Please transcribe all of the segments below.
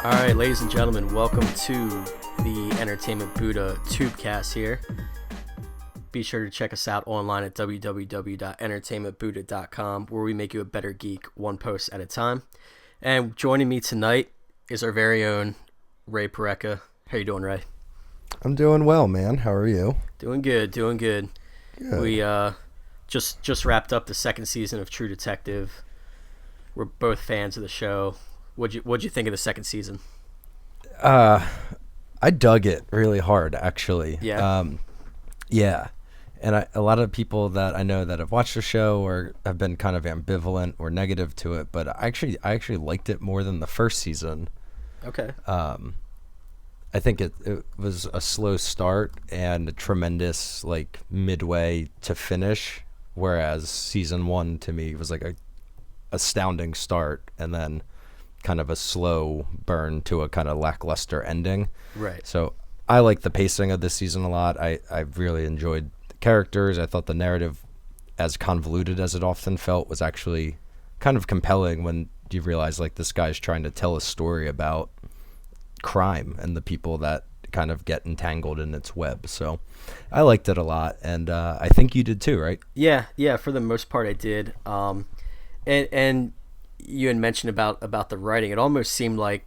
All right, ladies and gentlemen, welcome to the Entertainment Buddha Tubecast here. Be sure to check us out online at www.entertainmentbuddha.com, where we make you a better geek one post at a time. And joining me tonight is our very own Ray Pareca. How you doing, Ray? I'm doing well, man. How are you? Doing good. Good. We just wrapped up the second season of True Detective. We're both fans of the show. What'd you think of the second season? I dug it really hard, actually. Yeah. Yeah. And a lot of people that I know that have watched the show or have been kind of ambivalent or negative to it, but I actually liked it more than the first season. Okay. I think it was a slow start and a tremendous like midway to finish, whereas season one to me was like a astounding start and then kind of a slow burn to a kind of lackluster ending. Right. So I like the pacing of this season a lot. I really enjoyed the characters. I thought the narrative, as convoluted as it often felt, was actually kind of compelling when you realize like this guy's trying to tell a story about crime and the people that kind of get entangled in its web. So I liked it a lot, and I think you did too, right? Yeah, for the most part I did. And you had mentioned about the writing. It almost seemed like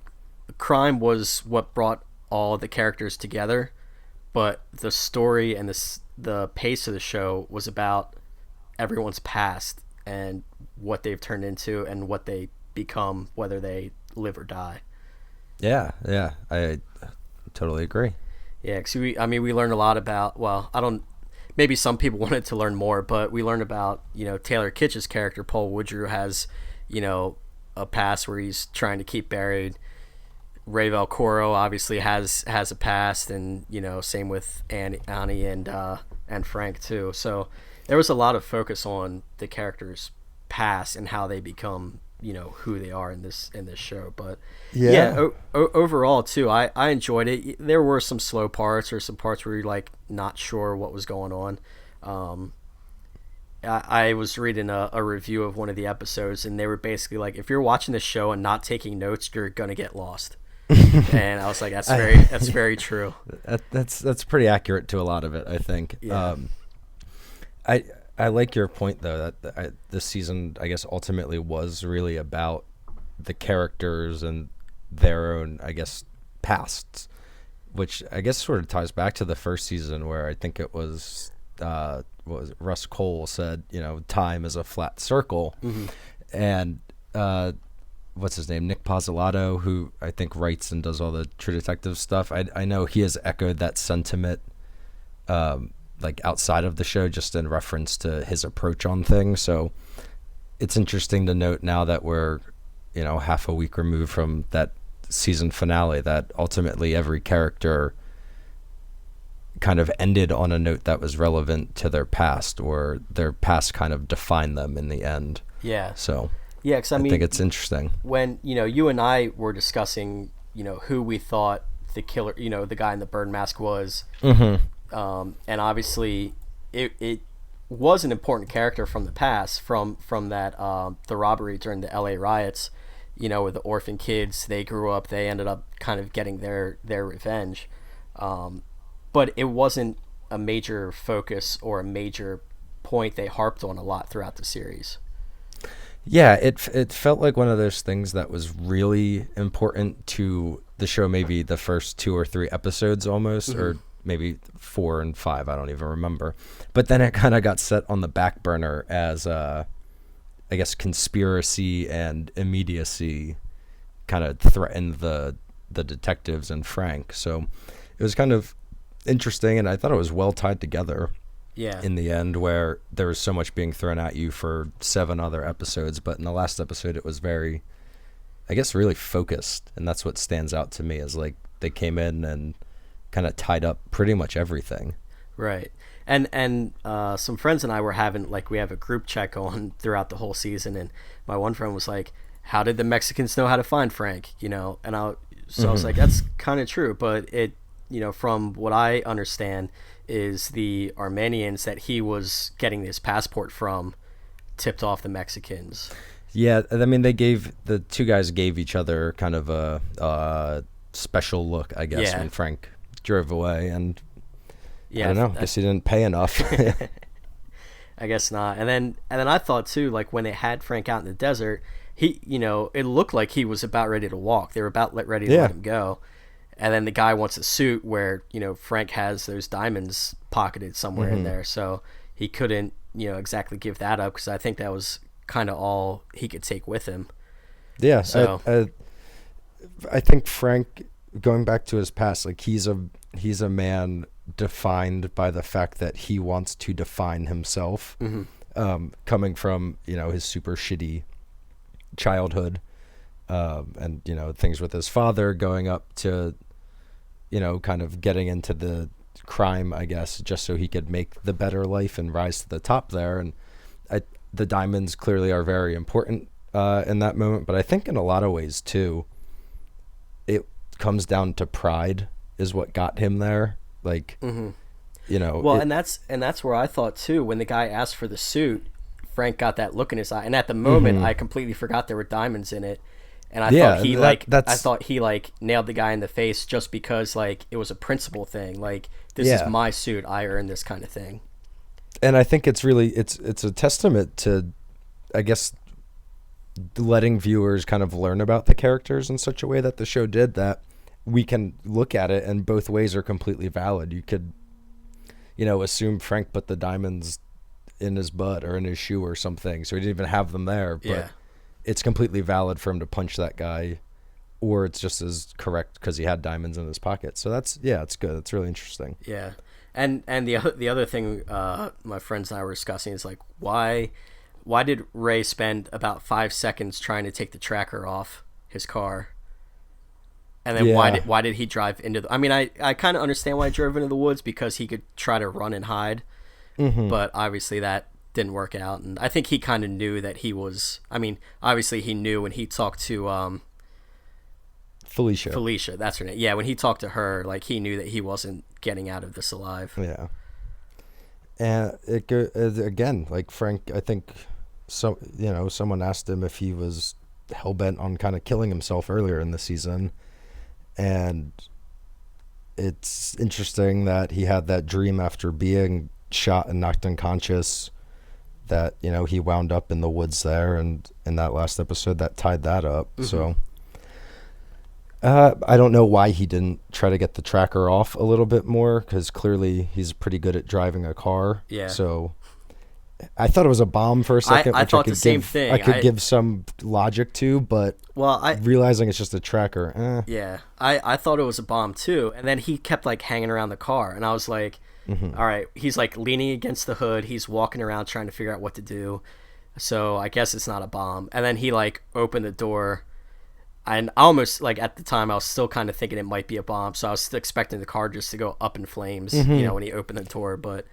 crime was what brought all the characters together, but the story and the pace of the show was about everyone's past and what they've turned into and what they become, whether they live or die. Yeah, I totally agree. Yeah, because we learned a lot about, maybe some people wanted to learn more, but we learned about, Taylor Kitsch's character, Paul Woodrue, has, a past where he's trying to keep buried. Ray Velcoro obviously has a past, and, same with Annie and Frank too. So there was a lot of focus on the characters' past and how they become, who they are in this show. But overall too, I enjoyed it. There were some slow parts or some parts where you're like not sure what was going on. I was reading a review of one of the episodes, and they were basically like, if you're watching this show and not taking notes, you're gonna get lost. And I was like, that's very true. That's pretty accurate to a lot of it, I think. Yeah. I like your point though that this season, I guess, ultimately was really about the characters and their own, I guess, pasts, which I guess sort of ties back to the first season where I think it was what was it? Russ Cole said, time is a flat circle. Mm-hmm. And what's his name? Nick Pizzolatto, who I think writes and does all the True Detective stuff. I know he has echoed that sentiment like outside of the show, just in reference to his approach on things. So it's interesting to note now that we're, half a week removed from that season finale, that ultimately every character kind of ended on a note that was relevant to their past, or their past kind of defined them in the end. Yeah. So yeah, because I think it's interesting. When, you and I were discussing, who we thought the killer, the guy in the bird mask was. Mm-hmm. And obviously it was an important character from the past, from that the robbery during the LA riots, with the orphan kids. They grew up, they ended up kind of getting their revenge, but it wasn't a major focus or a major point they harped on a lot throughout the series. Yeah, it felt like one of those things that was really important to the show, maybe the first 2 or 3 episodes almost. Mm-hmm. Or maybe 4 and 5, I don't even remember. But then it kind of got set on the back burner as, I guess, conspiracy and immediacy kind of threatened the detectives and Frank. So it was kind of interesting, and I thought it was well tied together. Yeah. In the end, where there was so much being thrown at you for 7 other episodes, but in the last episode it was very, I guess, really focused, and that's what stands out to me, is like they came in and kind of tied up pretty much everything. Right. And some friends and I were having, like, we have a group chat going throughout the whole season, and my one friend was like, how did the Mexicans know how to find Frank? And I was like, that's kind of true, but it, from what I understand, is the Armenians that he was getting his passport from tipped off the Mexicans. Yeah, I mean, the two guys gave each other kind of a special look, I guess, Yeah. when Frank drove away, and I Yeah, don't know, guess he didn't pay enough. I guess not. And then I thought too, like when they had Frank out in the desert, he, it looked like he was about ready to walk. They were about ready to Yeah. let him go. And then the guy wants a suit where, Frank has those diamonds pocketed somewhere in there. So he couldn't, exactly give that up because I think that was kind of all he could take with him. Yeah, So I think Frank, going back to his past, like he's a man defined by the fact that he wants to define himself, coming from his super shitty childhood, and things with his father, going up to kind of getting into the crime, I guess, just so he could make the better life and rise to the top there. And the diamonds clearly are very important in that moment, but I think in a lot of ways too, it comes down to pride is what got him there. Like, well, and that's where I thought too when the guy asked for the suit, Frank got that look in his eye, and at the moment I completely forgot there were diamonds in it. And I thought he nailed the guy in the face just because like it was a principle thing. Like this is my suit, I earned this kind of thing. And I think it's really it's a testament to, I guess, letting viewers kind of learn about the characters in such a way that the show did, that we can look at it and both ways are completely valid. You could, assume Frank put the diamonds in his butt or in his shoe or something, so he didn't even have them there. But it's completely valid for him to punch that guy, or it's just as correct because he had diamonds in his pocket. So it's good. It's really interesting. Yeah. And the other thing my friends and I were discussing is like why did Ray spend about 5 seconds trying to take the tracker off his car, and then why did he drive into the? I mean, I kind of understand why he drove into the woods because he could try to run and hide, but obviously that didn't work out, and I think he kind of knew that he was. I mean, obviously he knew when he talked to Felicia, that's her name. Yeah, when he talked to her, like he knew that he wasn't getting out of this alive. Yeah. And again, like Frank, I think someone asked him if he was hell-bent on kind of killing himself earlier in the season, and it's interesting that he had that dream after being shot and knocked unconscious that he wound up in the woods there, and in that last episode that tied that up. So I don't know why he didn't try to get the tracker off a little bit more, because clearly he's pretty good at driving a car. Yeah. So I thought it was a bomb for a second. I thought the same thing. I could give some logic to, but realizing it's just a tracker. Yeah, I thought it was a bomb too, and then he kept like hanging around the car, and I was like, all right, he's like leaning against the hood, he's walking around trying to figure out what to do, so I guess it's not a bomb. And then he like opened the door, and I almost like at the time I was still kind of thinking it might be a bomb, so I was still expecting the car just to go up in flames, when he opened the door, but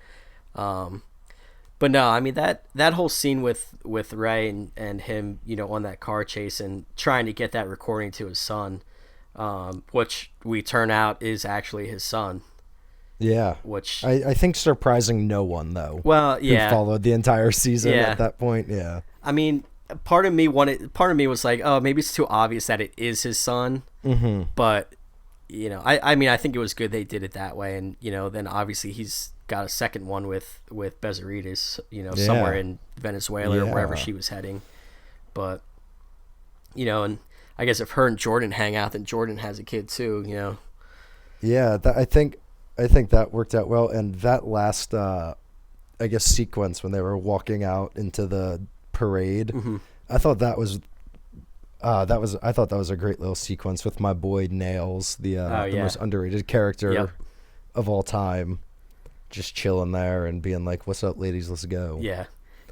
no, I mean that whole scene with Ray and him, on that car chase and trying to get that recording to his son, which we turn out is actually his son. Yeah, which I think surprising no one though. Well, yeah, who followed the entire season at that point. Yeah, I mean, part of me was like, oh, maybe it's too obvious that it is his son. But I mean, I think it was good they did it that way, and then obviously he's got a second one with Becerritas, somewhere in Venezuela or wherever she was heading. But and I guess if her and Jordan hang out, then Jordan has a kid too. Yeah, I think that worked out well. And that last, I guess, sequence when they were walking out into the parade, I thought that was a great little sequence with my boy Nails, the most underrated character of all time, just chilling there and being like, "What's up, ladies? Let's go." Yeah.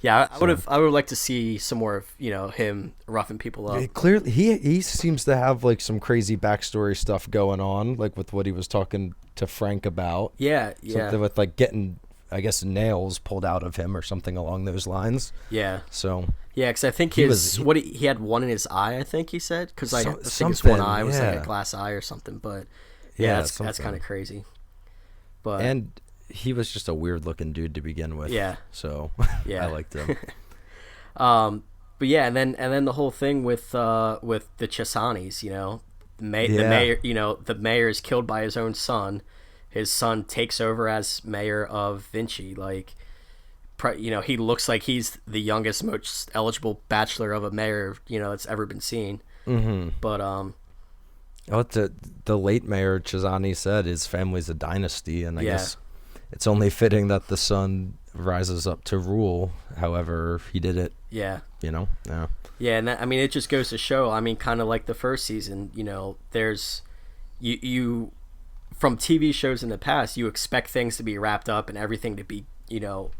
I would like to see some more of him roughing people up. Clearly, he seems to have like some crazy backstory stuff going on, like with what he was talking to Frank about. Yeah. Something with like getting, I guess, nails pulled out of him or something along those lines. Yeah. So. Yeah, because I think he had one in his eye. I think he said, because I think his one eye was like a glass eye or something. But that's kind of crazy. But and he was just a weird looking dude to begin with. Yeah. So I liked him. but yeah, and then the whole thing with the Chesanis, the Yeah. mayor, the mayor is killed by his own son. His son takes over as mayor of Vinci. Like, he looks like he's the youngest, most eligible bachelor of a mayor, that's ever been seen. Mm-hmm. But What the late mayor Chisani said, his family's a dynasty, and I Yeah. guess it's only fitting that the son rises up to rule. However, he did it. yeah, Yeah. yeah, and I mean, it just goes to show. I mean, kind of like the first season, there's you from TV shows in the past, you expect things to be wrapped up and everything to be,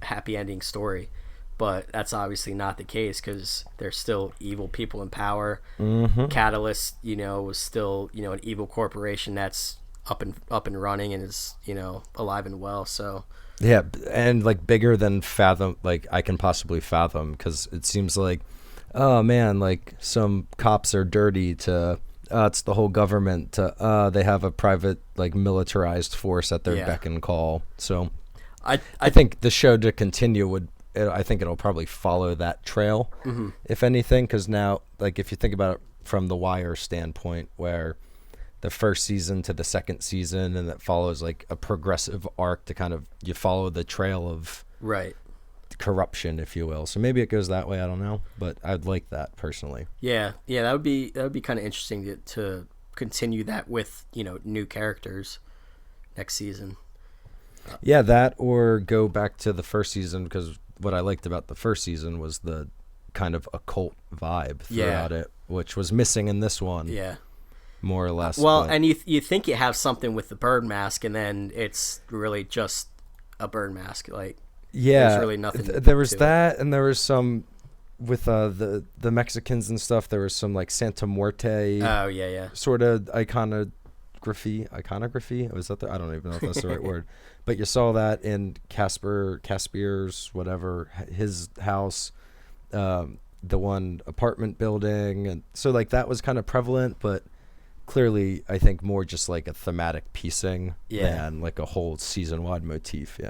happy ending story. But that's obviously not the case because there's still evil people in power. Mm-hmm. Catalyst, was still, an evil corporation that's up and running and is, alive and well. So Yeah, and like bigger than fathom, like I can possibly fathom, because it seems like, oh man, like some cops are dirty to, it's the whole government to, they have a private like militarized force at their Yeah. beck and call. So I I think the show to continue I think it'll probably follow that trail, if anything, because now, like if you think about it from the Wire standpoint, where the first season to the second season, and that follows like a progressive arc to kind of, you follow the trail of right. corruption, if you will. So maybe it goes that way. I don't know, but I'd like that personally. Yeah, that would be kind of interesting to continue that with new characters next season. Yeah, that, or go back to the first season, because what I liked about the first season was the kind of occult vibe throughout it, which was missing in this one. Yeah. More or less. Well, but and you think you have something with the bird mask, and then it's really just a bird mask. Like, yeah, there's really nothing. There was to it. that, and there was some with the Mexicans and stuff. There was some like Santa Muerte Oh yeah. sort of iconography. Was that I don't even know if that's the right word, but you saw that in Caspier's whatever, his house, the one apartment building, and so like that was kind of prevalent, but clearly I think more just like a thematic piecing than like a whole season wide motif.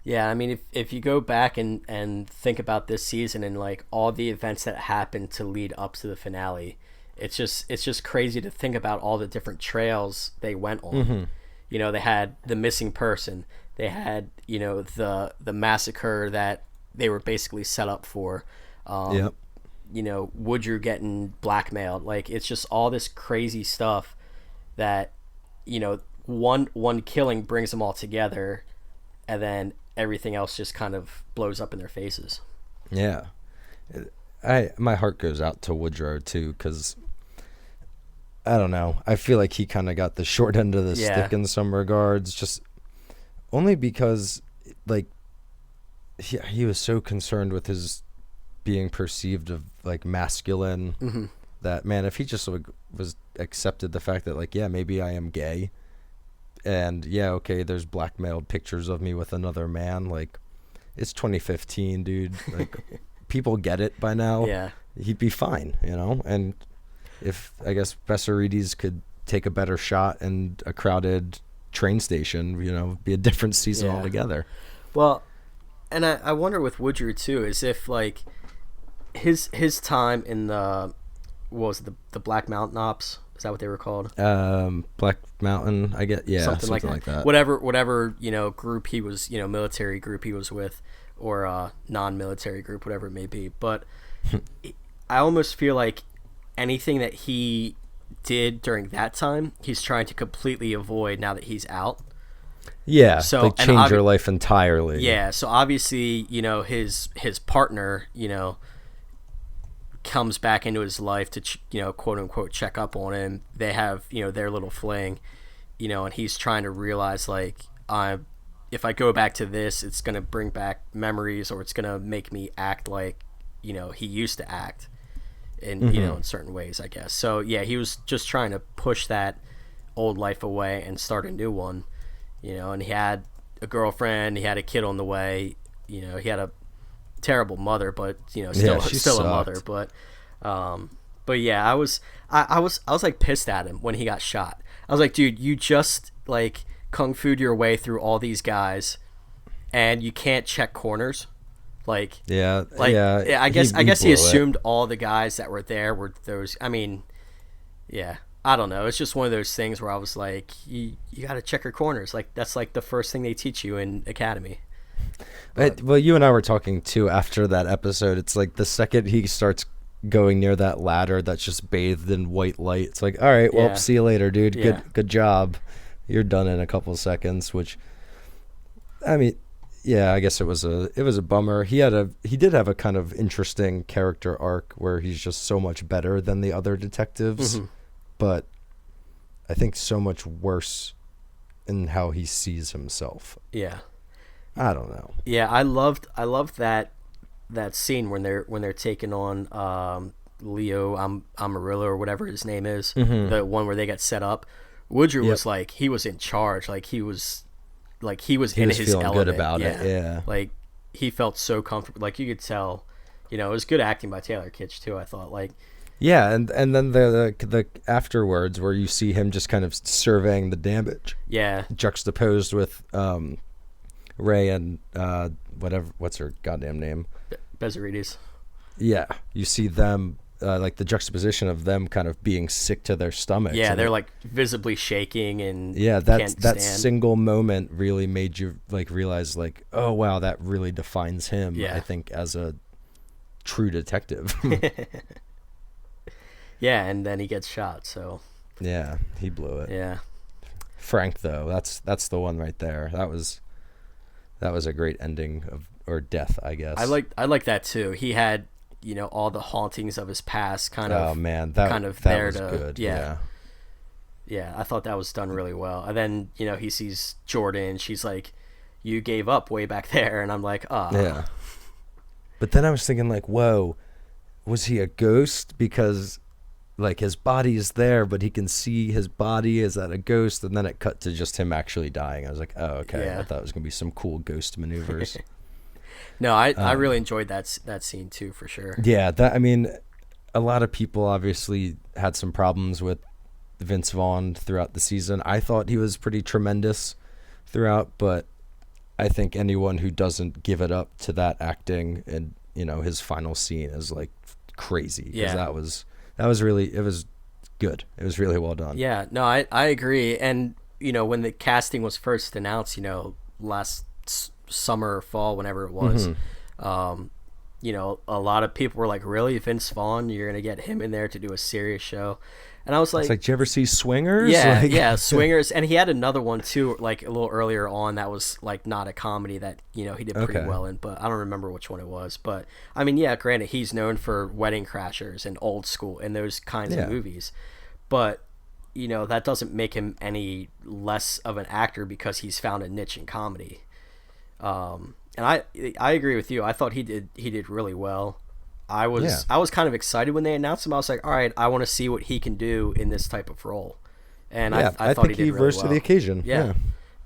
Yeah, I mean, if you go back and think about this season and like all the events that happened to lead up to the finale, it's just crazy to think about all the different trails they went on. They had the missing person, they had the massacre that they were basically set up for. Yep. Woodrow getting blackmailed. Like, it's just all this crazy stuff that one killing brings them all together, and then everything else just kind of blows up in their faces. Yeah. My heart goes out to Woodrow too, because I don't know, I feel like he kind of got the short end of the stick in some regards, just only because like he was so concerned with his being perceived of like masculine, that man, if he just like was accepted the fact that like, yeah, maybe I am gay, and yeah, okay, there's blackmailed pictures of me with another man, like it's 2015, dude, like people get it by now. Yeah, he'd be fine, and if I guess Bessarides could take a better shot in a crowded train station, be a different season altogether. Well, and I wonder with Woodrow too, is if like his time in the the Black Mountain Ops, is that what they were called? Black Mountain, I get, yeah, something like that. Whatever group he was, military group he was with, or non-military group, whatever it may be. But I almost feel like anything that he did during that time, he's trying to completely avoid now that he's out. Yeah, so like change your life entirely. Yeah, so obviously, his partner, comes back into his life to, quote unquote, check up on him. They have, their little fling, and he's trying to realize like, if I go back to this, it's gonna bring back memories, or it's gonna make me act like, he used to act in in certain ways, I guess. So yeah, he was just trying to push that old life away and start a new one. And he had a girlfriend, he had a kid on the way, he had a terrible mother, but still a mother. But yeah, I was like pissed at him when he got shot. I was like, dude, you just like kung fu'd your way through all these guys, and you can't check corners. Yeah, yeah, I guess he blew it. assumed all the guys that were there were those. I mean, yeah, I don't know. It's just one of those things where I was like, you got to check your corners. Like that's like the first thing they teach you in academy. Well, you and I were talking too after that episode. It's like the second he starts going near that ladder that's just bathed in white light, it's like, all right, well, Yeah. see you later, dude. Yeah. Good job. You're done in a couple of seconds. Which, I mean, yeah, I guess it was a bummer. He did have a kind of interesting character arc where he's just so much better than the other detectives, but I think so much worse in how he sees himself. Yeah. I don't know. Yeah, I loved that scene when they're taking on Leo Amarillo or whatever his name is, the one where they got set up. Woodrow was like, he was in charge, like he was in his feeling element. good about it. Yeah, like he felt so comfortable. Like you could tell, it was good acting by Taylor Kitsch too. I thought yeah, and then the afterwards where you see him just kind of surveying the damage. Yeah, juxtaposed with Ray and what's her goddamn name? Bezzarides. Yeah, you see them like the juxtaposition of them kind of being sick to their stomachs. Yeah, they're like visibly shaking and that single moment really made you like realize like, oh wow, that really defines him. Yeah. I think as a true detective. Yeah, and then he gets shot. So yeah, he blew it. Yeah. Frank though, that's the one right there. That was a great ending or death, I guess. I like that too. He had, all the hauntings of his past kind of. Oh man, that was to, good. Yeah, I thought that was done really well. And then he sees Jordan. She's like, "You gave up way back there," and I'm like, "Ah." Yeah. But then I was thinking like, whoa, was he a ghost? Because like his body is there, but he can see his body. Is that a ghost? And then it cut to just him actually dying. I was like, oh, okay. Yeah. I thought it was gonna be some cool ghost maneuvers. No, I really enjoyed that scene too, for sure. Yeah, a lot of people obviously had some problems with Vince Vaughn throughout the season. I thought he was pretty tremendous throughout, but I think anyone who doesn't give it up to that acting and his final scene is like crazy. Yeah, that was really, it was good. It was really well done. Yeah, no, I agree. And when the casting was first announced, last summer or fall, whenever it was, a lot of people were like, really, Vince Vaughn, you're gonna get him in there to do a serious show? And I was like, it's like, did you ever see Swingers? Yeah, yeah, Swingers. And he had another one too, like a little earlier on, that was like not a comedy that he did pretty well in, but I don't remember which one it was. But I mean, yeah, granted, he's known for Wedding Crashers and Old School and those kinds of movies, but that doesn't make him any less of an actor because he's found a niche in comedy. And I agree with you. I thought he did really well. I was kind of excited when they announced him. I was like, all right, I want to see what he can do in this type of role. And I thought think he did really rose well. to the occasion. Yeah,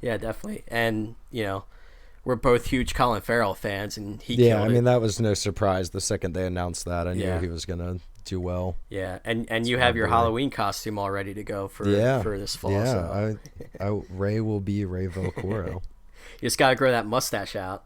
definitely. And we're both huge Colin Farrell fans, and he killed it. I mean, that was no surprise. The second they announced that, I knew he was gonna do well. Yeah, and you have your Halloween costume all ready to go for this fall. Yeah, so. Ray will be Ray Velcoro. You just gotta grow that mustache out.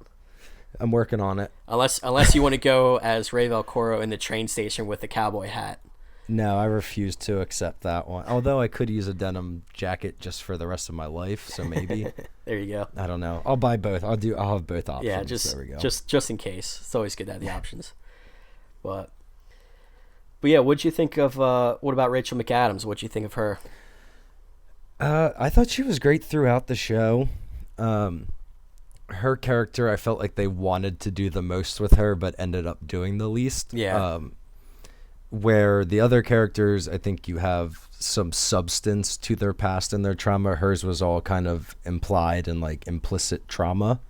I'm working on it. Unless you want to go as Ray Velcoro in the train station with the cowboy hat. No, I refuse to accept that one. Although I could use a denim jacket just for the rest of my life, so maybe. There you go. I don't know. I'll buy both. I'll have both options. Yeah, there we go. just in case. It's always good to have the options. But yeah, what'd you think of what about Rachel McAdams? What'd you think of her? I thought she was great throughout the show. Her character, I felt like they wanted to do the most with her, but ended up doing the least. Yeah. Where the other characters, I think you have some substance to their past and their trauma. Hers was all kind of implied and like implicit trauma,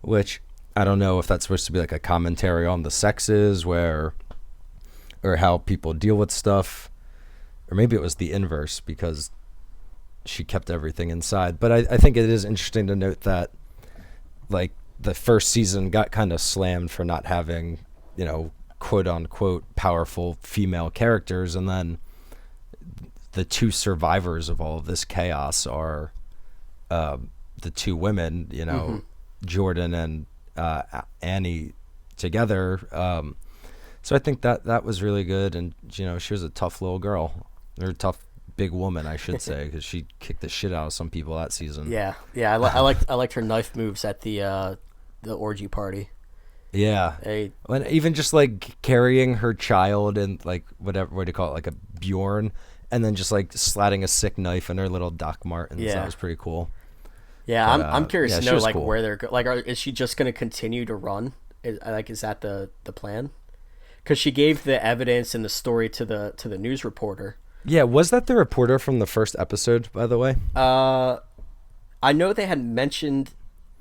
which I don't know if that's supposed to be like a commentary on the sexes or how people deal with stuff, or maybe it was the inverse because she kept everything inside. But I think it is interesting to note that like the first season got kind of slammed for not having, quote unquote powerful female characters, and then the two survivors of all of this chaos are the two women, Jordan and Annie, together. So I think that was really good, and she was a tough little girl, or a tough big woman, I should say, because she kicked the shit out of some people that season. Yeah. I liked her knife moves at the orgy party. Yeah, and even just like carrying her child and like whatever, what do you call it, like a Bjorn, and then just like slatting a sick knife in her little Doc Martens. Yeah. That was pretty cool. Yeah, but, I'm curious to know like cool. where they're is she just going to continue to run? Is that the plan? Because she gave the evidence and the story to the news reporter. Yeah, was that the reporter from the first episode, by the way? I know they had mentioned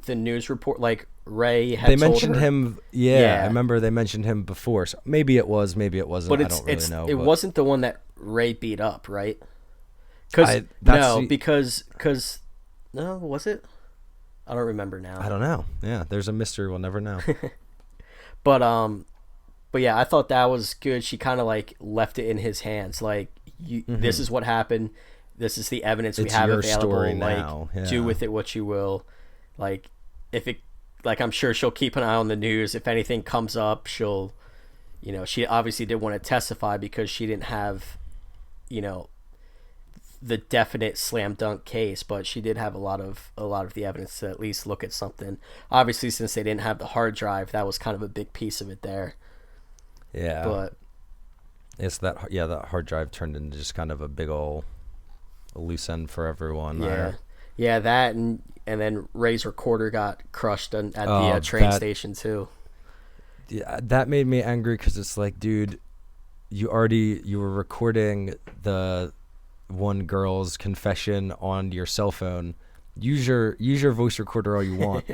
the news report, like Ray had. They told mentioned her. him. Yeah, I remember they mentioned him before. So maybe it was, maybe it wasn't. But I don't really know. It wasn't the one that Ray beat up, right? Because no, was it? I don't remember now. I don't know. Yeah, there's a mystery. We'll never know. But yeah, I thought that was good. She kind of like left it in his hands. Like, this is what happened. This is the evidence we have available. Story like, now. Yeah. do with it what you will. Like, if it, like, I'm sure she'll keep an eye on the news. If anything comes up, she'll, she obviously did want to testify because she didn't have, the definite slam dunk case, but she did have a lot of the evidence to at least look at something. Obviously, since they didn't have the hard drive, that was kind of a big piece of it there. Yeah, but it's that hard drive turned into just kind of a big old loose end for everyone. Yeah, that and then Ray's recorder got crushed at the train station too. Yeah, that made me angry because it's like, dude, you were recording the one girl's confession on your cell phone. Use your voice recorder all you want.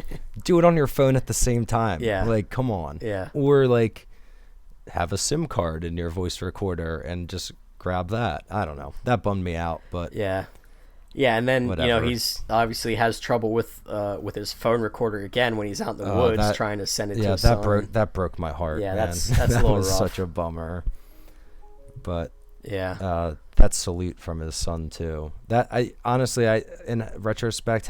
Do it on your phone at the same time. Yeah, like, come on. Yeah, or like have a SIM card in your voice recorder and just grab that. I don't know. That bummed me out, but yeah, and then whatever. He's obviously has trouble with his phone recorder again when he's out in the woods trying to send it to his son. That broke my heart. Yeah, man. that's a that little was rough. Such a bummer. But yeah, that salute from his son too. That I honestly, in retrospect,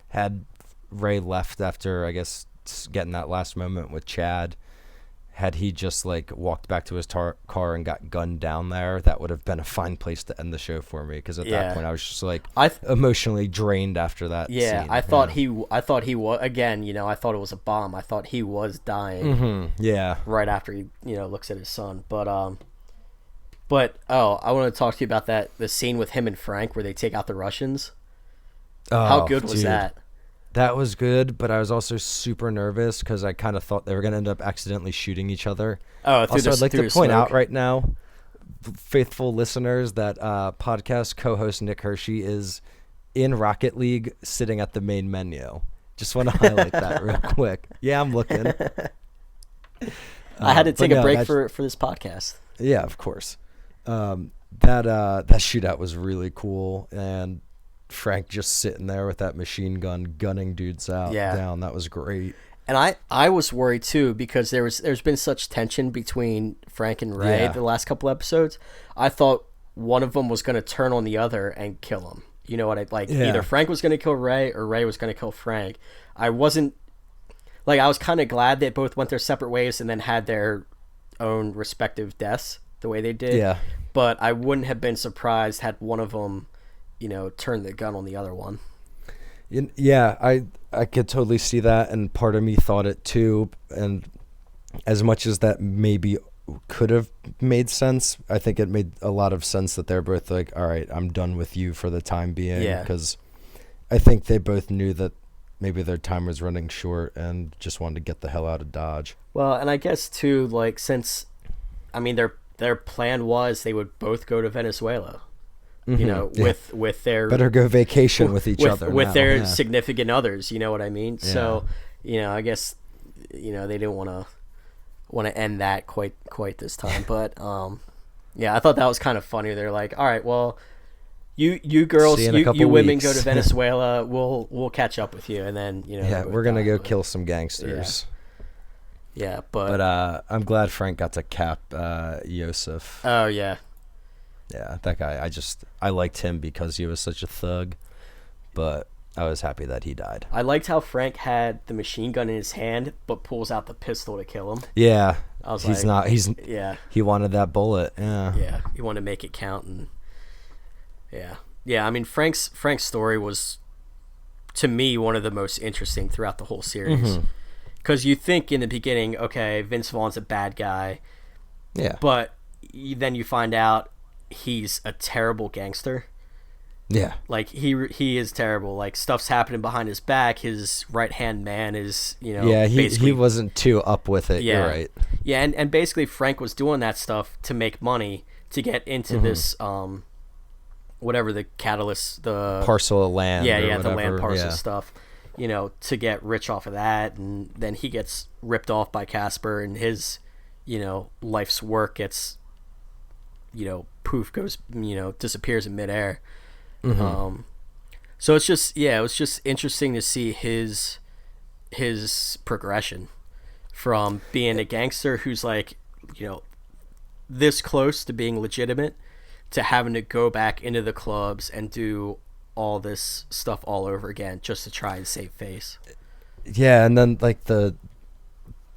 had Ray left after, I guess, getting that last moment with Chad, had he just like walked back to his car and got gunned down there, that would have been a fine place to end the show for me. Because at that point, I was just like emotionally drained after that. Yeah, scene. I thought he was again. I thought it was a bomb. I thought he was dying. Mm-hmm. Yeah. Right after he looks at his son, but I want to talk to you about the scene with him and Frank where they take out the Russians. How good was that? That was good, but I was also super nervous because I kind of thought they were going to end up accidentally shooting each other. Also, I'd like to point out right now, faithful listeners, that podcast co-host Nick Hershey is in Rocket League sitting at the main menu. Just want to highlight that real quick. Yeah, I'm looking. I had to take a break for this podcast. Yeah, of course. That shootout was really cool, and Frank just sitting there with that machine gun gunning dudes down. That was great. And I was worried too because there's been such tension between Frank and Ray the last couple episodes. I thought one of them was going to turn on the other and kill him. You know what I like? Yeah. Either Frank was going to kill Ray or Ray was going to kill Frank. I was kind of glad they both went their separate ways and then had their own respective deaths the way they did. Yeah. But I wouldn't have been surprised had one of them, turn the gun on the other one. Yeah, I could totally see that, and part of me thought it too. And as much as that maybe could have made sense, I think it made a lot of sense that they're both like, all right, I'm done with you for the time being. Yeah. Because I think they both knew that maybe their time was running short and just wanted to get the hell out of Dodge. Well, and I guess too, like, since, their plan was they would both go to Venezuela. With their better go vacation with each other with their significant others. You know what I mean? Yeah. So, I guess, they didn't want to end that quite this time. But I thought that was kind of funny. They're like, all right, well, you girls, you women go to Venezuela. We'll catch up with you, and then we're gonna go kill some gangsters. Yeah, but I'm glad Frank got to cap Yosef. Oh yeah. Yeah, that guy, I liked him because he was such a thug. But I was happy that he died. I liked how Frank had the machine gun in his hand, but pulls out the pistol to kill him. Yeah, I was yeah, he wanted that bullet. Yeah, yeah, he wanted to make it count, and yeah. I mean, Frank's story was, to me, one of the most interesting throughout the whole series. Because you think in the beginning, okay, Vince Vaughn's a bad guy, yeah, but then you find out he's a terrible gangster. yeah. Like he is terrible. Like stuff's happening behind his back. His right hand man is, Yeah, he wasn't too up with it. Yeah. You're right. Yeah, and basically Frank was doing that stuff to make money to get into this whatever the catalyst, the Parcel of land. yeah, or the whatever. land parcel Yeah. stuff, to get rich off of that, and then he gets ripped off by Casper, and his life's work gets poof goes disappears in midair. So it's just it was just interesting to see his progression from being a gangster who's like this close to being legitimate to having to go back into the clubs and do all this stuff all over again just to try and save face. Yeah, and then like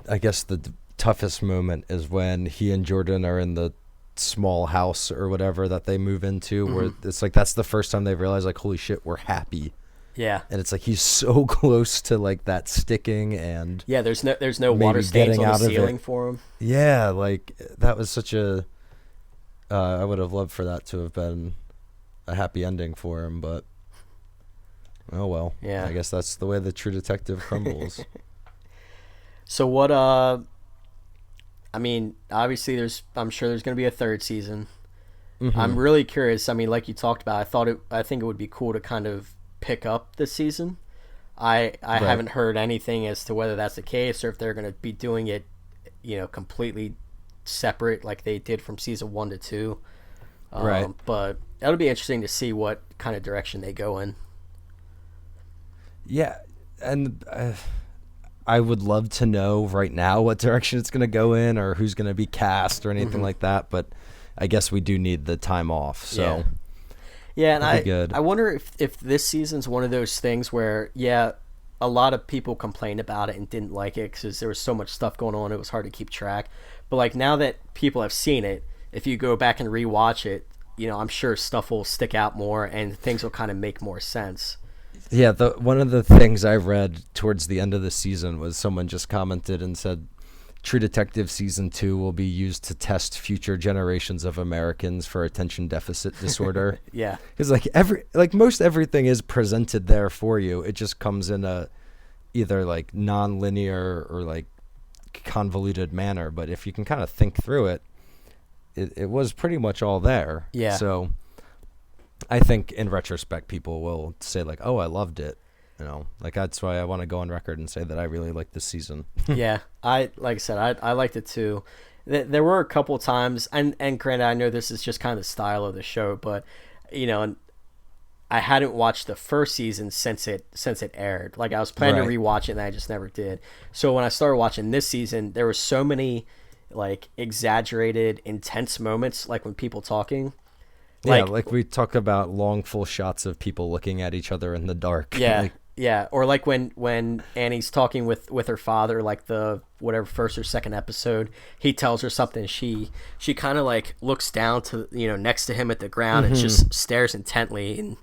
I guess the toughest moment is when he and Jordan are in the small house or whatever that they move into, where it's like that's the first time they realize like, holy shit, we're happy. Yeah. And it's like he's so close to like that sticking, and yeah, there's no water stains on the ceiling for him. Yeah, like that was such a I would have loved for that to have been a happy ending for him, but oh well. Yeah. I guess that's the way the True Detective crumbles. So what I mean, obviously I'm sure there's going to be a third season. I'm really curious. I mean, like you talked about, I think it would be cool to kind of pick up this season. I haven't heard anything as to whether that's the case or if they're going to be doing it, completely separate like they did from season 1 to 2. Right. But that'll be interesting to see what kind of direction they go in. Yeah, and I would love to know right now what direction it's going to go in or who's going to be cast or anything like that, but I guess we do need the time off. So yeah, and I wonder if this season's one of those things where a lot of people complained about it and didn't like it because there was so much stuff going on, it was hard to keep track. But like now that people have seen it, if you go back and rewatch it, I'm sure stuff will stick out more and things will kind of make more sense. Yeah, one of the things I read towards the end of the season was someone just commented and said True Detective Season 2 will be used to test future generations of Americans for attention deficit disorder. Yeah. Because most everything is presented there for you. It just comes in a either like non-linear or like convoluted manner. But if you can kind of think through it, it was pretty much all there. Yeah. So I think in retrospect, people will say like, "Oh, I loved it." Like that's why I want to go on record and say that I really liked this season. Yeah, like I said, I liked it too. There were a couple times, and granted, I know this is just kind of the style of the show, but I hadn't watched the first season since it aired. Like I was planning to rewatch it, and I just never did. So when I started watching this season, there were so many like exaggerated, intense moments, like when people talking. Like we talk about long full shots of people looking at each other in the dark. Yeah. Yeah, or like when Annie's talking with her father, like the whatever first or second episode, he tells her something. She kind of like looks down to next to him at the ground and just stares intently. And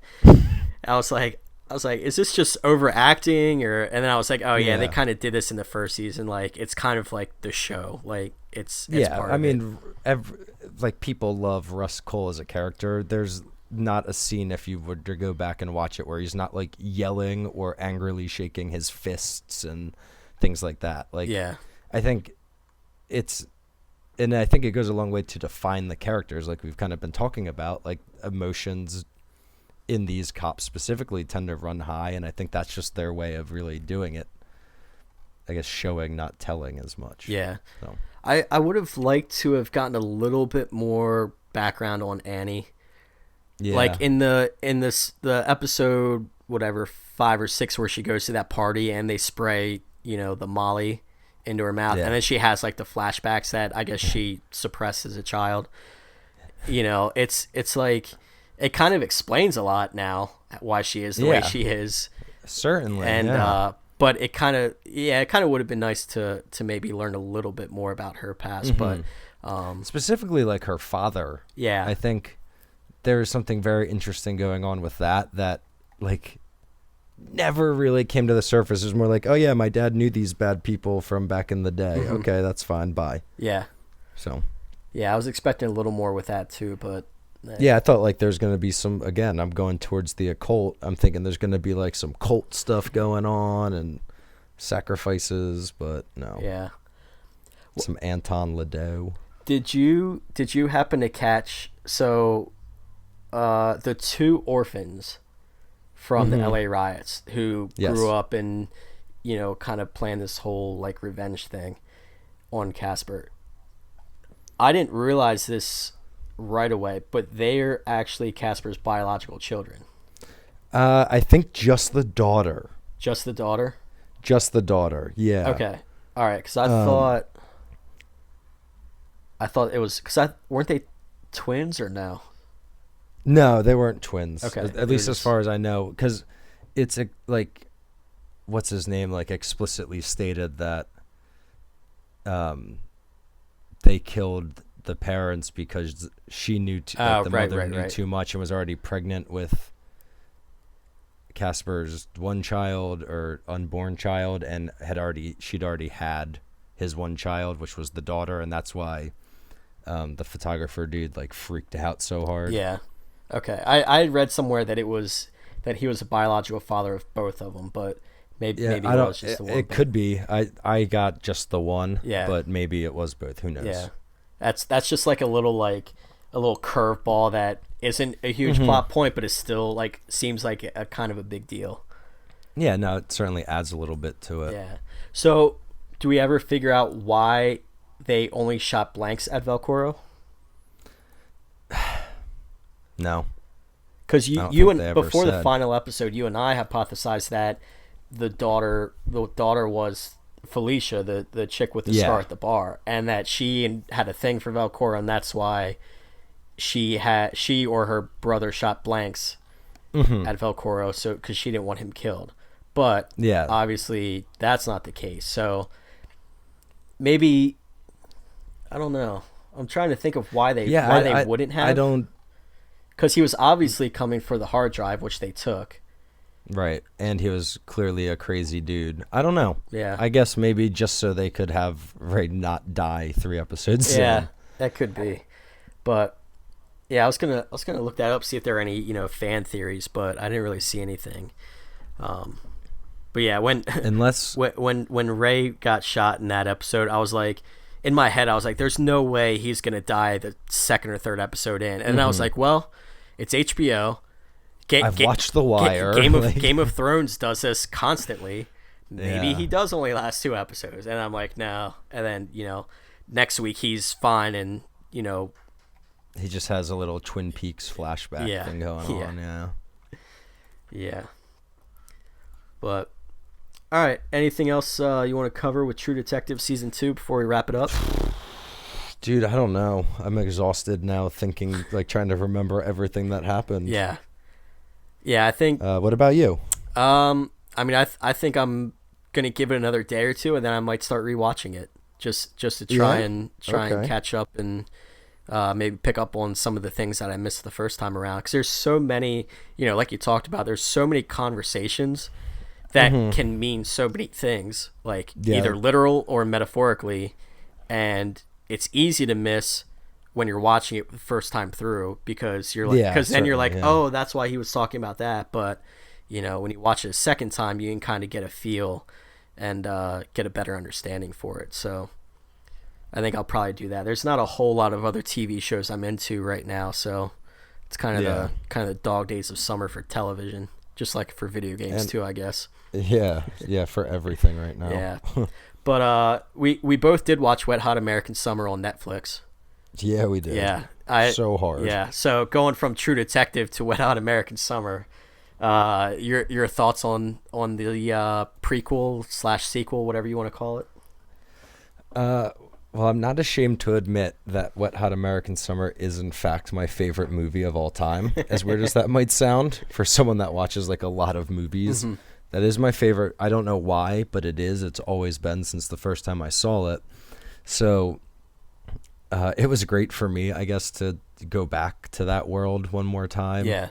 I was like, is this just overacting or? And then I was like, oh yeah, they kind of did this in the first season. Like it's kind of like the show. Like it's part of it. Like people love Russ Cole as a character. There's not a scene if you were to go back and watch it where he's not like yelling or angrily shaking his fists and things like that. Like I think I think it goes a long way to define the characters like we've kind of been talking about. Like emotions in these cops specifically tend to run high, and I think that's just their way of really doing it. I guess showing, not telling as much. Yeah. So I would have liked to have gotten a little bit more background on Annie. Yeah. Like in the episode whatever 5 or 6 where she goes to that party and they spray the Molly into her mouth, and then she has like the flashbacks that I guess she suppressed as a child. It's like it kind of explains a lot now why she is the way she is. Certainly, And yeah. but it kind of would have been nice to maybe learn a little bit more about her past. But Specifically, like her father. yeah, I think there's something very interesting going on with that like never really came to the surface. It was more like, oh yeah, my dad knew these bad people from back in the day. Okay, that's fine. Bye. yeah, So yeah. I was expecting a little more with that too, but yeah, I thought like there's gonna be some. Again, I'm going towards the occult. I'm thinking there's gonna be like some cult stuff going on and sacrifices, but no. yeah. Some Anton Ladeau. Did you happen to catch the two orphans from the LA riots who Yes. grew up and kind of planned this whole like revenge thing on Casper? I didn't realize this right away, but they're actually Casper's biological children. I think just the daughter. Just the daughter? Just the daughter. Yeah. Okay. All right, cuz I thought it was weren't they twins or no? No, they weren't twins. Okay, At least as far as I know, because it's like, what's his name? Like explicitly stated that, they killed the parents because she knew the mother knew too much and was already pregnant with Casper's one child or unborn child, and she'd already had his one child, which was the daughter, and that's why the photographer dude like freaked out so hard. Yeah. Okay. I had read somewhere that he was a biological father of both of them, but maybe it was just the one. It could be. I got just the one. Yeah. But maybe it was both. Who knows? Yeah. That's just like a little curveball that isn't a huge plot point, but it still like seems like a kind of a big deal. Yeah. No, it certainly adds a little bit to it. Yeah. So, do we ever figure out why they only shot blanks at Velcoro? No. Because before the final episode, you and I hypothesized that the daughter was Felicia, the chick with the scar at the bar, and that she had a thing for Velcoro, and that's why she or her brother shot blanks at Velcoro, so because she didn't want him killed. But obviously that's not the case. So maybe, I don't know. I'm trying to think of why they wouldn't have. I don't. Because he was obviously coming for the hard drive, which they took. Right, and he was clearly a crazy dude. I don't know. Yeah. I guess maybe just so they could have Ray not die 3 episodes. Yeah, that could be. But yeah, I was gonna look that up, see if there are any fan theories, but I didn't really see anything. But yeah, when Ray got shot in that episode, I was like, in my head, I was like, there's no way he's gonna die the second or third episode in, and I was like, well, it's HBO. I've watched The Wire. Game of Thrones does this constantly. Maybe he does only last 2 episodes, and I'm like, no. And then next week he's fine, and he just has a little Twin Peaks flashback thing going on. Yeah. Yeah. But all right, anything else you want to cover with True Detective season 2 before we wrap it up? Dude, I don't know. I'm exhausted now thinking, like, trying to remember everything that happened. Yeah. Yeah, I think. What about you? I mean, I think I'm gonna give it another day or two, and then I might start rewatching it just to try and catch up and maybe pick up on some of the things that I missed the first time around. Because there's so many, like you talked about, there's so many conversations that can mean so many things, like either literal or metaphorically, and it's easy to miss when you're watching it the first time through, because you're like, then you're like, oh, that's why he was talking about that. But when you watch it a second time, you can kind of get a feel and get a better understanding for it. So I think I'll probably do that. There's not a whole lot of other TV shows I'm into right now, so it's kind of the dog days of summer for television, just like for video games too, I guess. Yeah, for everything right now. Yeah, but we both did watch Wet Hot American Summer on Netflix. Yeah, we did. Yeah, so hard. Yeah, so going from True Detective to Wet Hot American Summer, your thoughts on the prequel / sequel, whatever you want to call it? Well, I'm not ashamed to admit that Wet Hot American Summer is in fact my favorite movie of all time. As weird as that might sound, for someone that watches like a lot of movies, That is my favorite. I don't know why, but it is. It's always been since the first time I saw it. So it was great for me, I guess, to go back to that world one more time. Yeah.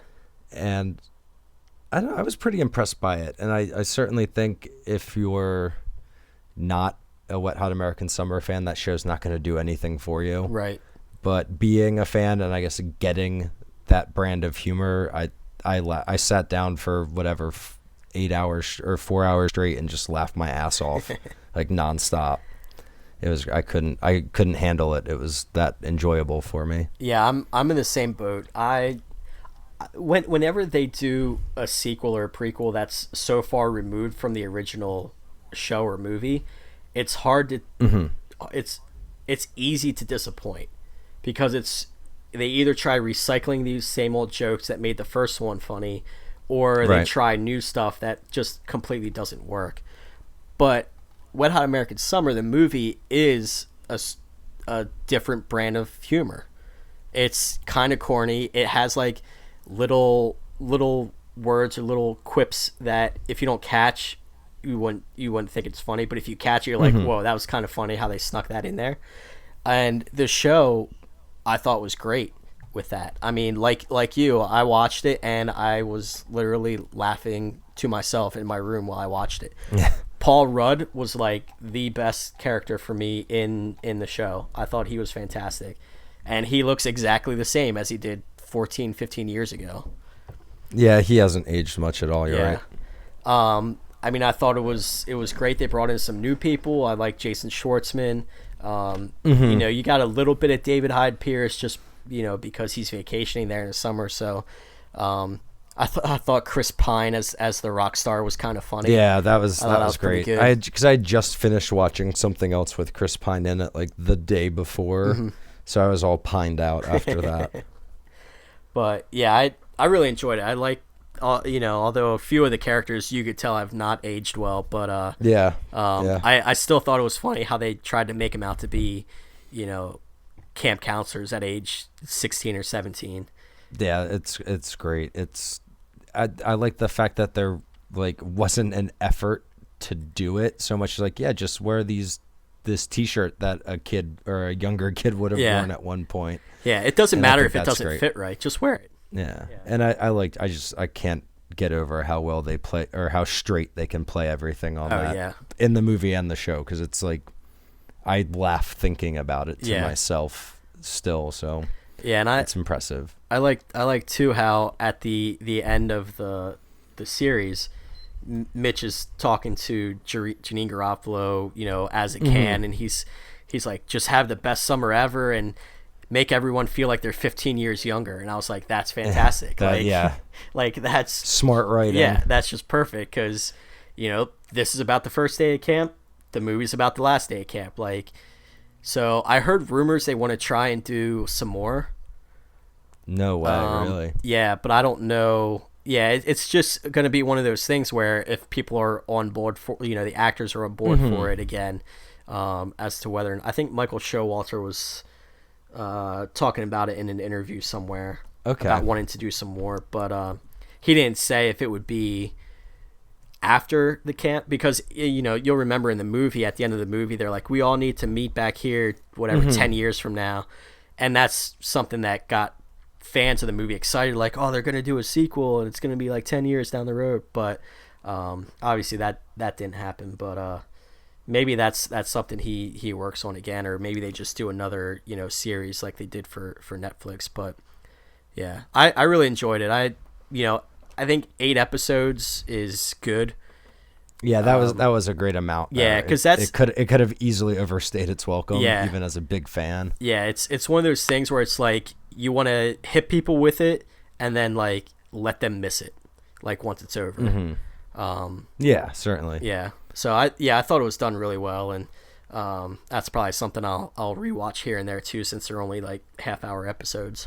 And I don't know, I was pretty impressed by it. And I certainly think if you're not a Wet Hot American Summer fan, that show's not going to do anything for you. Right. But being a fan and I guess getting that brand of humor, I sat down for whatever 8 hours or 4 hours straight and just laughed my ass off like nonstop. It was I couldn't handle it. It was that enjoyable for me. Yeah, I'm in the same boat. Whenever they do a sequel or a prequel that's so far removed from the original show or movie, it's hard to it's easy to disappoint because they either try recycling these same old jokes that made the first one funny, or they try new stuff that just completely doesn't work. But Wet Hot American Summer, the movie, is a different brand of humor. It's kind of corny. It has like little words or little quips that if you don't catch, you wouldn't think it's funny. But if you catch it, you're like, whoa, that was kind of funny how they snuck that in there. And the show, I thought, was great with that. I mean, like you, I watched it and I was literally laughing to myself in my room while I watched it. Paul Rudd was like the best character for me in the show. I thought he was fantastic. And he looks exactly the same as he did 14, 15 years ago. Yeah, he hasn't aged much at all. You're right. I mean, I thought it was great. They brought in some new people. I like Jason Schwartzman. You know, you got a little bit of David Hyde Pierce just, you know, because he's vacationing there in the summer. So I thought Chris Pine as the rock star was kind of funny. Yeah, that was great. Good. Because I had just finished watching something else with Chris Pine in it like the day before. So I was all pined out after that. But yeah, I really enjoyed it. I like, you know, although a few of the characters you could tell have not aged well, but I still thought it was funny how they tried to make him out to be, you know, camp counselors at age 16 or 17. Yeah, it's great. I like the fact that there like wasn't an effort to do it so much as like, yeah, just wear this T-shirt that a kid or a younger kid would have worn at one point. Yeah, it doesn't matter if it doesn't fit right. Just wear it. Yeah. And I can't get over how well they play or how straight they can play everything on that in the movie and the show, because it's like I laugh thinking about it to myself still. So yeah, and it's impressive. I like too how at the end of the series, Mitch is talking to Janeane Garofalo, you know, as it can, and he's like, just have the best summer ever and make everyone feel like they're 15 years younger. And I was like, that's fantastic. Like that's smart writing. Yeah, that's just perfect because, you know, this is about the first day of camp. The movie's about the last day of camp. Like, so I heard rumors they want to try and do some more. No way, really? Yeah, but I don't know. Yeah, it's just going to be one of those things where if people are on board for, you know, the actors are on board for it again, as to whether, I think Michael Showalter was talking about it in an interview somewhere about wanting to do some more, but he didn't say if it would be after the camp, because, you know, you'll remember in the movie, at the end of the movie, they're like, we all need to meet back here, whatever, 10 years from now. And that's something that got fans of the movie excited, like, oh, they're going to do a sequel and it's going to be like 10 years down the road. But obviously that didn't happen. But maybe that's something he works on again, or maybe they just do another, you know, series like they did for Netflix. But yeah, I really enjoyed it. I think 8 episodes is good. Yeah, that was a great amount. Yeah, because it could have easily overstayed its welcome. Yeah. Even as a big fan. Yeah, it's one of those things where it's like you want to hit people with it and then like let them miss it, like once it's over. Yeah, certainly. Yeah, so I thought it was done really well, and that's probably something I'll rewatch here and there too, since they're only like half-hour episodes.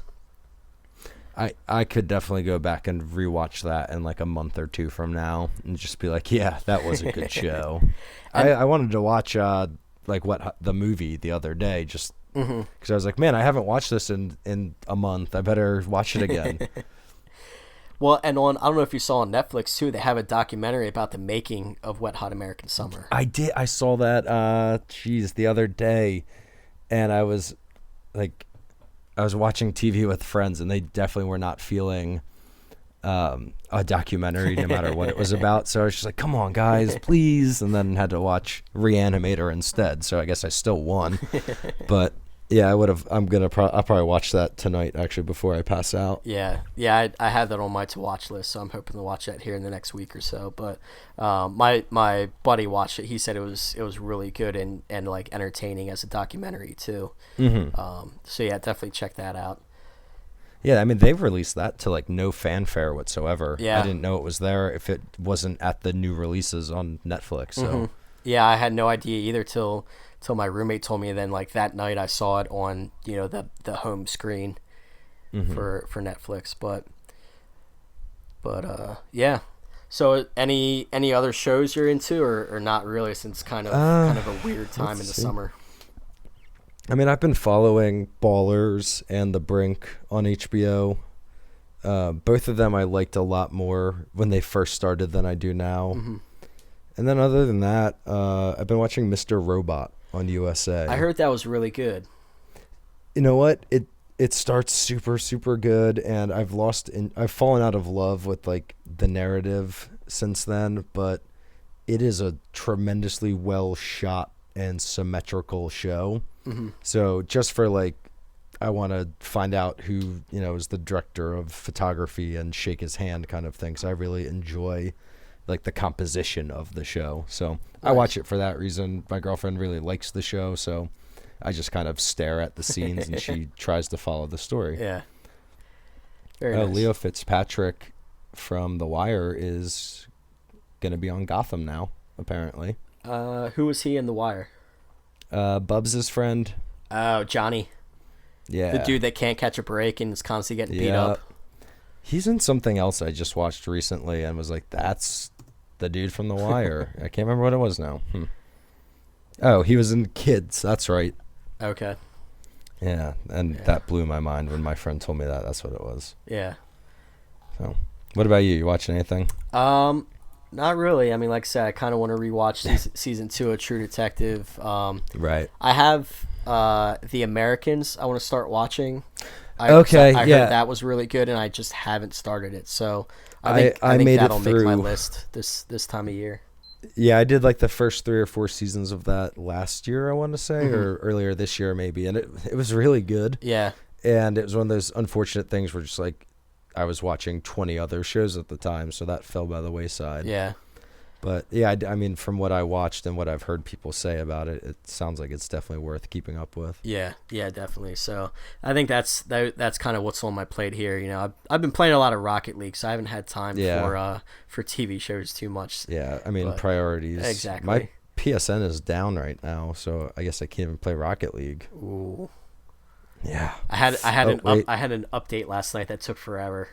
I could definitely go back and rewatch that in like a month or 2 from now and just be like, yeah, that was a good show. I wanted to watch the movie the other day, just because I was like, man, I haven't watched this in a month. I better watch it again. Well, and on I don't know if you saw on Netflix too, they have a documentary about the making of Wet Hot American Summer. I did. I saw that. The other day, and I was like, I was watching TV with friends, and they definitely were not feeling a documentary, no matter what it was about. So I was just like, "Come on, guys, please!" And then had to watch Reanimator instead. So I guess I still won, but. Yeah, I would have. I'll probably watch that tonight, actually, before I pass out. Yeah. I have that on my to watch list, so I'm hoping to watch that here in the next week or so. But my buddy watched it. He said it was really good and like entertaining as a documentary too. Mm-hmm. So yeah, definitely check that out. Yeah, I mean they've released that to like no fanfare whatsoever. Yeah. I didn't know it was there if it wasn't at the new releases on Netflix. So Yeah, I had no idea either till my roommate told me. And then like that night I saw it on the home screen for Netflix. But yeah. So any other shows you're into or not really, since kind of a weird time in the summer? I mean, I've been following Ballers and The Brink on HBO. Both of them I liked a lot more when they first started than I do now. And then other than that, I've been watching Mr. Robot on USA. I heard that was really good. You know what? It starts super, super good, and I've fallen out of love with like the narrative since then, but it is a tremendously well shot and symmetrical show. So just for like, I want to find out who, is the director of photography and shake his hand kind of thing. So I really enjoy like the composition of the show. So nice. I watch it for that reason. My girlfriend really likes the show, so I just kind of stare at the scenes and she tries to follow the story. Yeah. Very nice. Leo Fitzpatrick from The Wire is going to be on Gotham now, apparently. Who was he in The Wire? Bubs' friend. Oh, Johnny. Yeah. The dude that can't catch a break and is constantly getting beat up. He's in something else I just watched recently and was like, that's the dude from The Wire. I can't remember what it was now. Oh, he was in Kids. That's right. Okay. Yeah, and that blew my mind when my friend told me that. That's what it was. Yeah. So, what about you? You watching anything? Not really. I mean, like I said, I kind of want to rewatch season 2 of True Detective. Right. I have The Americans I want to start watching. I heard that was really good, and I just haven't started it. So I think made that'll it through. make my list this time of year. Yeah, I did like the first 3 or 4 seasons of that last year, I want to say, or earlier this year maybe, and it was really good. Yeah. And it was one of those unfortunate things where just like I was watching 20 other shows at the time, so that fell by the wayside. Yeah. But yeah, I mean, from what I watched and what I've heard people say about it, it sounds like it's definitely worth keeping up with. Yeah, definitely. So I think that's kind of what's on my plate here. I've been playing a lot of Rocket League, so I haven't had time for TV shows too much. Yeah, I mean, priorities. Exactly. My PSN is down right now, so I guess I can't even play Rocket League. Ooh. Yeah. I had an update last night that took forever.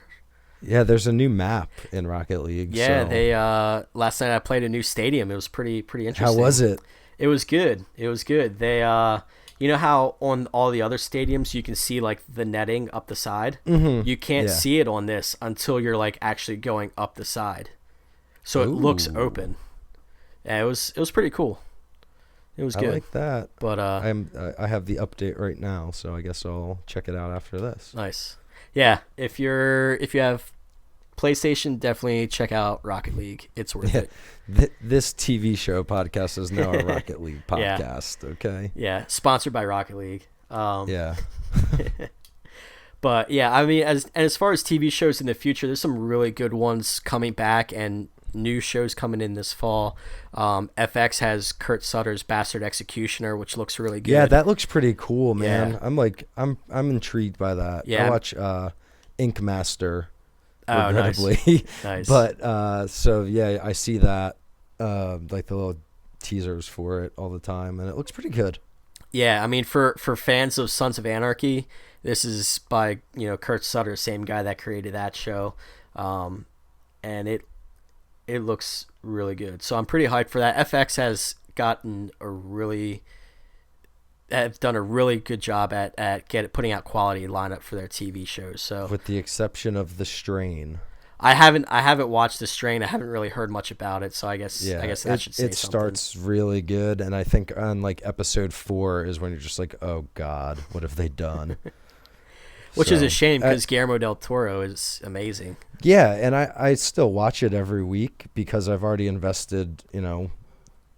Yeah, there's a new map in Rocket League. Yeah, so. they last night I played a new stadium. It was pretty interesting. How was it? It was good. They you know how on all the other stadiums you can see like the netting up the side? Mm-hmm. You can't see it on this until you're like actually going up the side. So it looks open. Yeah, it was pretty cool. It was good. I like that. But I have the update right now, so I guess I'll check it out after this. Nice. Yeah, if you have PlayStation, definitely check out Rocket League. It's worth it. This TV show podcast is now a Rocket League podcast, okay? Yeah, sponsored by Rocket League. Yeah. But yeah, I mean, as far as TV shows in the future, there's some really good ones coming back and new shows coming in this fall. FX has Kurt Sutter's Bastard Executioner, which looks really good. Yeah, that looks pretty cool, man. Yeah. I'm intrigued by that. Yeah. I watch Ink Master. Oh, regrettably. Nice. But so yeah, I see that like the little teasers for it all the time, and it looks pretty good. Yeah, I mean for fans of Sons of Anarchy, this is by Kurt Sutter, same guy that created that show, and it looks really good. So I'm pretty hyped for that. FX has done a really good job at putting out quality lineup for their TV shows. So with the exception of The Strain. I haven't watched The Strain. I haven't really heard much about it, so I guess that should say it something. starts really good, and I think on like episode 4 is when you're just like, oh God, what have they done? Which is a shame because Guillermo del Toro is amazing. Yeah, and I still watch it every week because I've already invested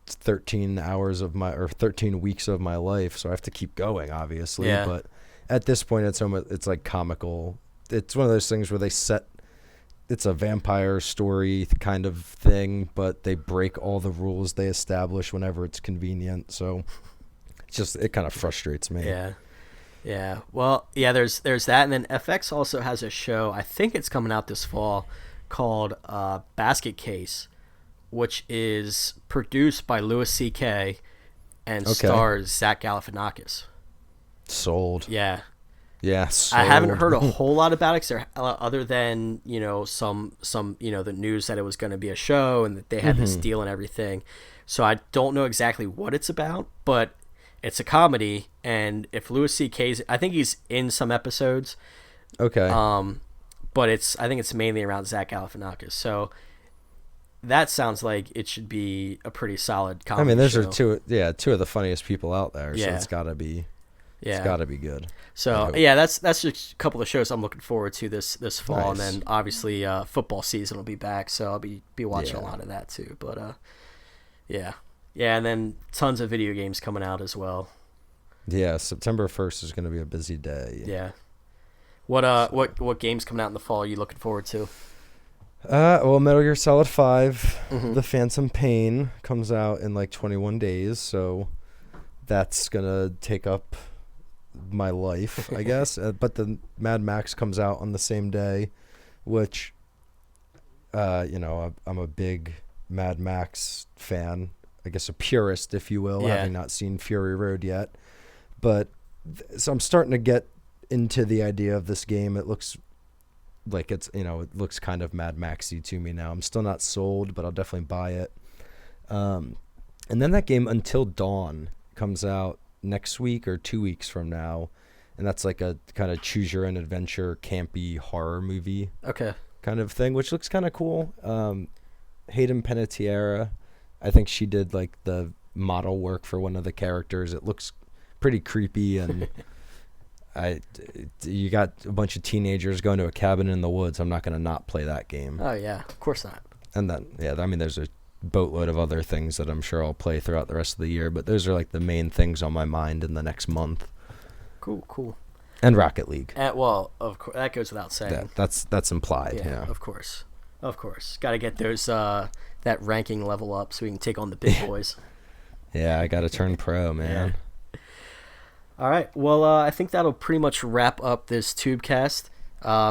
13 weeks of my life, so I have to keep going, obviously. Yeah. But at this point, it's like comical. It's one of those things where it's a vampire story kind of thing, but they break all the rules they establish whenever it's convenient. So it kind of frustrates me. Yeah. Yeah. Well, yeah, there's that. And then FX also has a show, I think it's coming out this fall, called Basket Case, which is produced by Louis C.K. and stars Zach Galifianakis. Sold. Yeah. Yeah, I haven't heard a whole lot about it other than, some the news that it was going to be a show and that they had this deal and everything. So I don't know exactly what it's about, but it's a comedy. And if Louis C.K.'s, I think he's in some episodes. Okay. But I think it's mainly around Zach Galifianakis. So that sounds like it should be a pretty solid comedy. I mean, those show. are two of the funniest people out there. Yeah. So it's gotta be. Yeah. It's got to be good. So, yeah, that's just a couple of shows I'm looking forward to this fall. Nice. And then, obviously, football season will be back, so I'll be watching a lot of that, too. But, yeah. Yeah, and then tons of video games coming out as well. Yeah, September 1st is going to be a busy day. Yeah. What games coming out in the fall are you looking forward to? Well, Metal Gear Solid 5, The Phantom Pain, comes out in like 21 days, so that's going to take up my life, I guess. But the Mad Max comes out on the same day, which I'm a big Mad Max fan, I guess a purist, if you will, having not seen Fury Road yet. But so I'm starting to get into the idea of this game. It looks like it looks kind of Mad Maxy to me now. I'm still not sold, but I'll definitely buy it. And then that game Until Dawn comes out next week or 2 weeks from now, and that's like a kind of choose your own adventure campy horror movie kind of thing, which looks kind of cool. Hayden Panettiere, I think she did like the model work for one of the characters. It looks pretty creepy, and you got a bunch of teenagers going to a cabin in the woods. I'm not going to not play that game. Oh yeah, of course not. And then there's a boatload of other things that I'm sure I'll play throughout the rest of the year, but those are like the main things on my mind in the next month. Cool. And Rocket League. Well, of course, that goes without saying. That's implied. Yeah, of course. Got to get those that ranking level up so we can take on the big boys. Yeah, I got to turn pro, man. Yeah. All right. Well, I think that'll pretty much wrap up this Tubecast.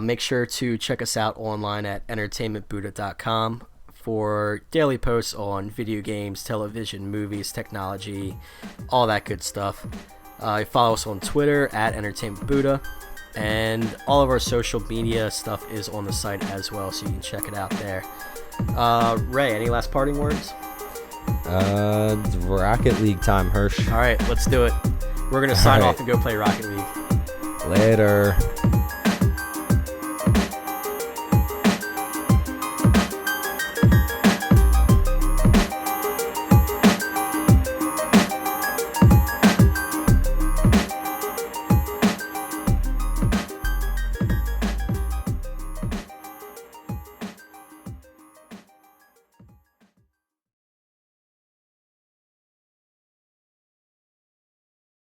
Make sure to check us out online at entertainmentbuddha.com for daily posts on video games, television, movies, technology, all that good stuff. Follow us on Twitter at entertainmentbuddha, and all of our social media stuff is on the site as well, so you can check it out there. Ray, any last parting words? Rocket League time, Hirsch. All right, let's do it. We're going to sign off and go play Rocket League. Later.